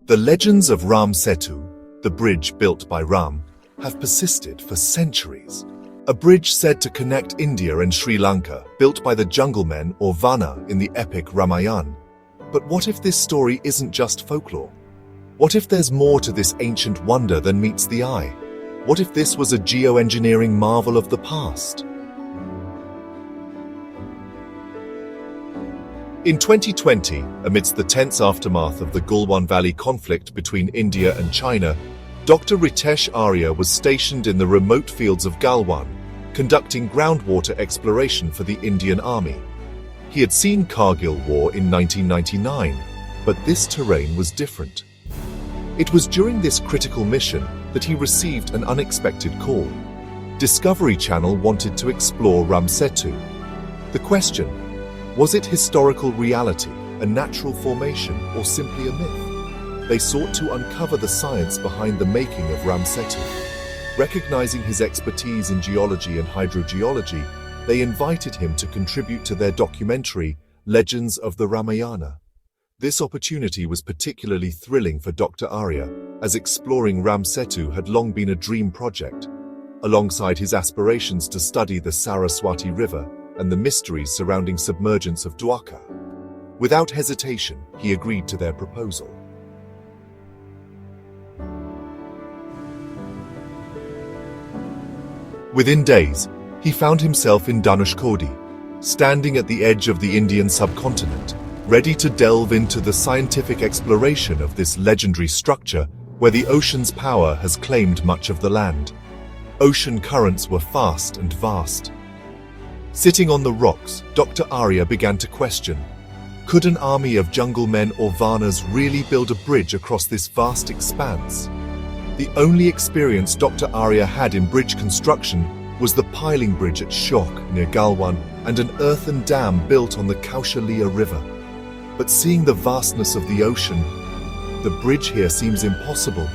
The legends of Ram Sethu, the bridge built by Ram, have persisted for centuries. A bridge said to connect India and Sri Lanka, built by the jungle men or Vana in the epic Ramayana. But what if this story isn't just folklore? What if there's more to this ancient wonder than meets the eye? What if this was a geoengineering marvel of the past? In 2020, amidst the tense aftermath of the Galwan Valley conflict between India and China, Dr Ritesh Arya was stationed in the remote fields of Galwan, conducting groundwater exploration for the Indian Army. He had seen Kargil War in 1999, but this terrain was different. It was during this critical mission that he received an unexpected call. Discovery Channel wanted to explore Ram Sethu. The question: was it historical reality, a natural formation, or simply a myth? They sought to uncover the science behind the making of Ram Sethu. Recognizing his expertise in geology and hydrogeology, they invited him to contribute to their documentary, Legends of the Ramayana. This opportunity was particularly thrilling for Dr. Arya, as exploring Ram Sethu had long been a dream project, alongside his aspirations to study the Saraswati River and the mysteries surrounding submergence of Dwarka. Without hesitation, he agreed to their proposal. Within days, he found himself in Dhanushkodi, standing at the edge of the Indian subcontinent, ready to delve into the scientific exploration of this legendary structure where the ocean's power has claimed much of the land. Ocean currents were fast and vast. Sitting on the rocks, Dr. Arya began to question, could an army of jungle men or Vanas really build a bridge across this vast expanse? The only experience Dr. Arya had in bridge construction was the piling bridge at Shok near Galwan and an earthen dam built on the Kaushalya River. But seeing the vastness of the ocean, the bridge here seems impossible.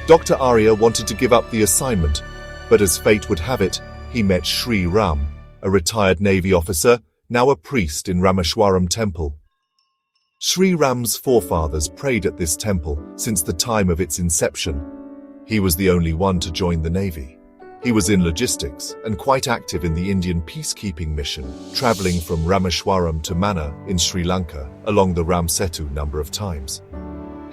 Dr. Arya wanted to give up the assignment, but as fate would have it, he met Sri Ram, a retired Navy officer, now a priest in Rameshwaram temple. Sri Ram's forefathers prayed at this temple since the time of its inception. He was the only one to join the Navy. He was in logistics and quite active in the Indian peacekeeping mission, traveling from Rameshwaram to Manna in Sri Lanka along the Ram Sethu number of times.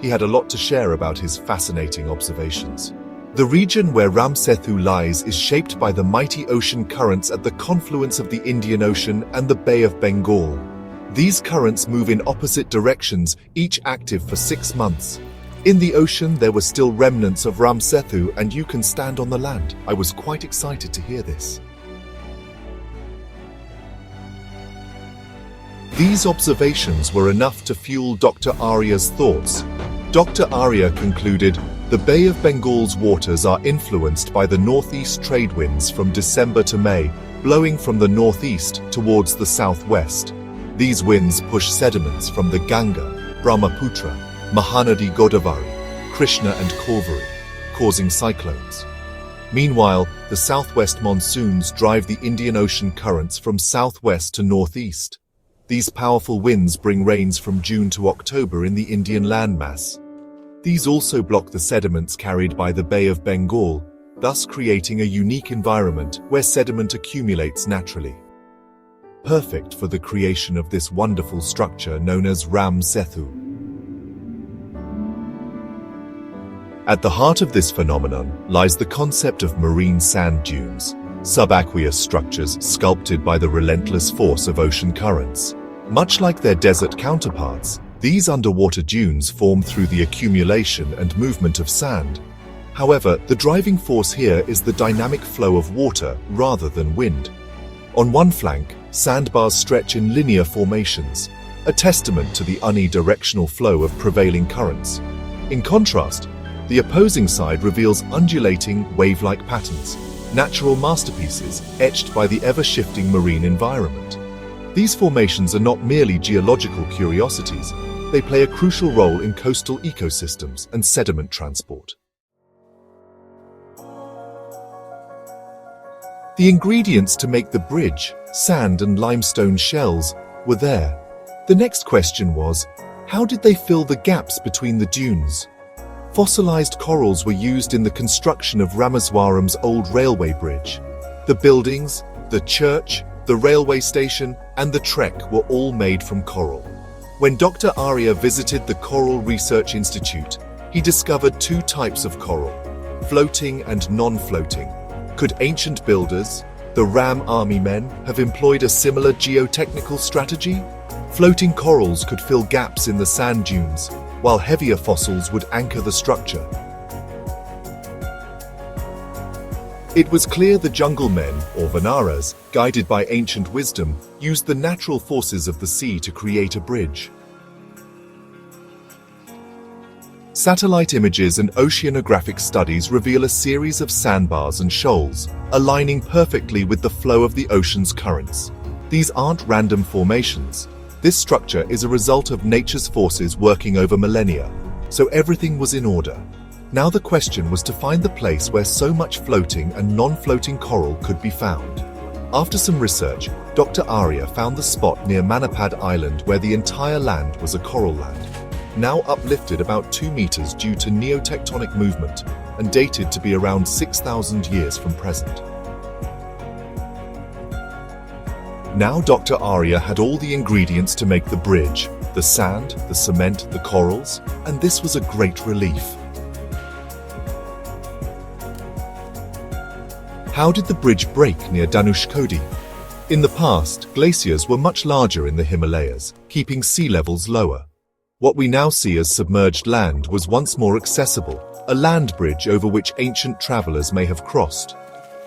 He had a lot to share about his fascinating observations. The region where Ram Sethu lies is shaped by the mighty ocean currents at the confluence of the Indian Ocean and the Bay of Bengal. These currents move in opposite directions, each active for 6 months. In the ocean, there were still remnants of Ram Sethu, and you can stand on the land. I was quite excited to hear this. These observations were enough to fuel Dr. Arya's thoughts. Dr. Arya concluded, the Bay of Bengal's waters are influenced by the northeast trade winds from December to May, blowing from the northeast towards the southwest. These winds push sediments from the Ganga, Brahmaputra, Mahanadi Godavari, Krishna and Kaveri, causing cyclones. Meanwhile, the southwest monsoons drive the Indian Ocean currents from southwest to northeast. These powerful winds bring rains from June to October in the Indian landmass. These also block the sediments carried by the Bay of Bengal, thus creating a unique environment where sediment accumulates naturally. Perfect for the creation of this wonderful structure known as Ram Sethu. At the heart of this phenomenon lies the concept of marine sand dunes, subaqueous structures sculpted by the relentless force of ocean currents. Much like their desert counterparts, these underwater dunes form through the accumulation and movement of sand. However, the driving force here is the dynamic flow of water rather than wind. On one flank, sandbars stretch in linear formations, a testament to the unidirectional flow of prevailing currents. In contrast, the opposing side reveals undulating, wave-like patterns, natural masterpieces etched by the ever-shifting marine environment. These formations are not merely geological curiosities, they play a crucial role in coastal ecosystems and sediment transport. The ingredients to make the bridge, sand and limestone shells, were there. The next question was, how did they fill the gaps between the dunes? Fossilized corals were used in the construction of Rameswaram's old railway bridge. The buildings, the church, the railway station, and the trek were all made from coral. When Dr. Arya visited the Coral Research Institute, he discovered two types of coral, floating and non-floating. Could ancient builders, the Ram army men, have employed a similar geotechnical strategy? Floating corals could fill gaps in the sand dunes, while heavier fossils would anchor the structure. It was clear the jungle men, or Vanaras, guided by ancient wisdom, used the natural forces of the sea to create a bridge. Satellite images and oceanographic studies reveal a series of sandbars and shoals, aligning perfectly with the flow of the ocean's currents. These aren't random formations. This structure is a result of nature's forces working over millennia, so everything was in order. Now the question was to find the place where so much floating and non-floating coral could be found. After some research, Dr. Arya found the spot near Manipad Island where the entire land was a coral land, now uplifted about 2 meters due to neotectonic movement and dated to be around 6,000 years from present. Now Dr. Arya had all the ingredients to make the bridge: the sand, the cement, the corals, and this was a great relief. How did the bridge break near Dhanushkodi? In the past, glaciers were much larger in the Himalayas, keeping sea levels lower. What we now see as submerged land was once more accessible, a land bridge over which ancient travelers may have crossed.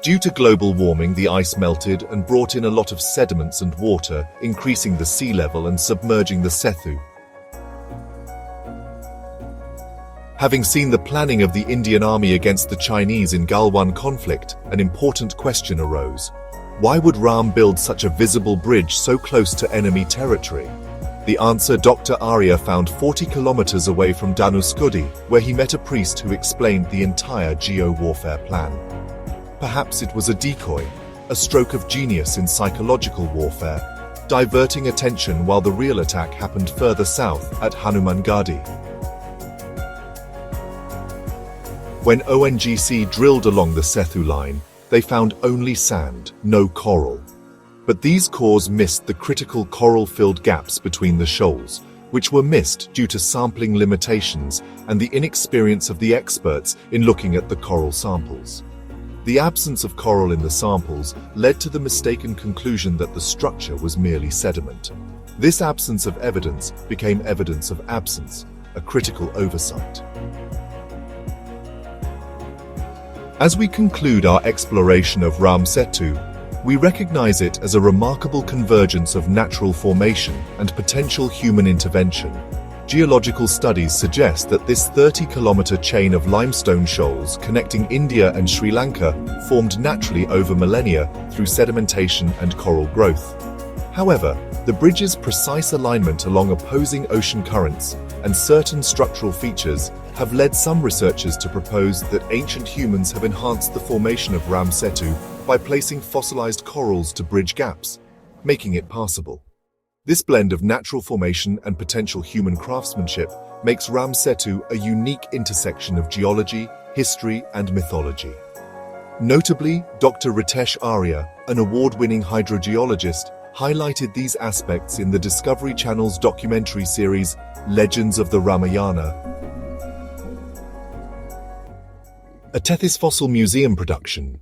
Due to global warming, the ice melted and brought in a lot of sediments and water, increasing the sea level and submerging the Sethu. Having seen the planning of the Indian army against the Chinese in Galwan conflict, an important question arose. Why would Ram build such a visible bridge so close to enemy territory? The answer Dr. Arya found 40 kilometers away from Dhanushkodi, where he met a priest who explained the entire geo-warfare plan. Perhaps it was a decoy, a stroke of genius in psychological warfare, diverting attention while the real attack happened further south at Hanumangadi. When ONGC drilled along the Sethu line, they found only sand, no coral. But these cores missed the critical coral-filled gaps between the shoals, which were missed due to sampling limitations and the inexperience of the experts in looking at the coral samples. The absence of coral in the samples led to the mistaken conclusion that the structure was merely sediment. This absence of evidence became evidence of absence, a critical oversight. As we conclude our exploration of Ram Sethu, we recognize it as a remarkable convergence of natural formation and potential human intervention. Geological studies suggest that this 30-kilometer chain of limestone shoals connecting India and Sri Lanka formed naturally over millennia through sedimentation and coral growth. However, the bridge's precise alignment along opposing ocean currents and certain structural features have led some researchers to propose that ancient humans have enhanced the formation of Ram Sethu by placing fossilized corals to bridge gaps, making it passable. This blend of natural formation and potential human craftsmanship makes Ram Sethu a unique intersection of geology, history, and mythology. Notably, Dr. Ritesh Arya, an award-winning hydrogeologist, highlighted these aspects in the Discovery Channel's documentary series Legends of the Ramayana, a Tethys Fossil Museum production.